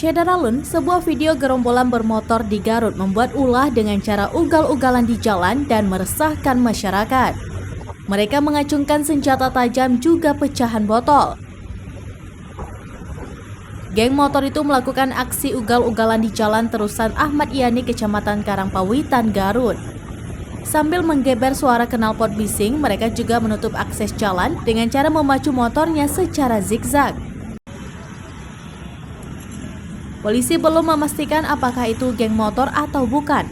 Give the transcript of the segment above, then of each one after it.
Cedaralun, sebuah video gerombolan bermotor di Garut membuat ulah dengan cara ugal-ugalan di jalan dan meresahkan masyarakat. Mereka mengacungkan senjata tajam juga pecahan botol. Geng motor itu melakukan aksi ugal-ugalan di jalan terusan Ahmad Yani, Kecamatan Karangpawitan, Garut. Sambil menggeber suara knalpot bising, mereka juga menutup akses jalan dengan cara memacu motornya secara zigzag. Polisi belum memastikan apakah itu geng motor atau bukan.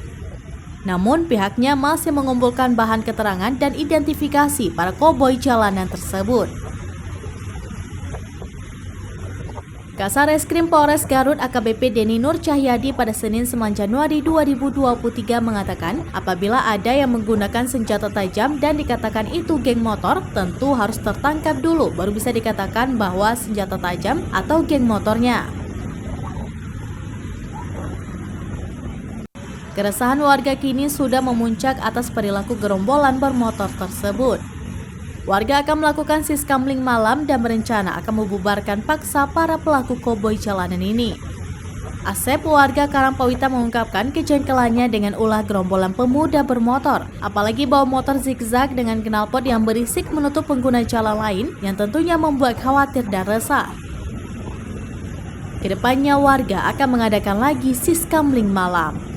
Namun pihaknya masih mengumpulkan bahan keterangan dan identifikasi para koboi jalanan tersebut. Kasareskrim Polres Garut AKBP Denny Nur Cahyadi pada Senin 9 Januari 2023 mengatakan apabila ada yang menggunakan senjata tajam dan dikatakan itu geng motor, tentu harus tertangkap dulu baru bisa dikatakan bahwa senjata tajam atau geng motornya. Keresahan warga kini sudah memuncak atas perilaku gerombolan bermotor tersebut. Warga akan melakukan siskamling malam dan berencana akan membubarkan paksa para pelaku koboi jalanan ini. Asep, warga Karangpawitan, mengungkapkan kejengkelannya dengan ulah gerombolan pemuda bermotor, apalagi bawa motor zigzag dengan knalpot yang berisik menutup pengguna jalan lain yang tentunya membuat khawatir dan resah. Kedepannya warga akan mengadakan lagi siskamling malam.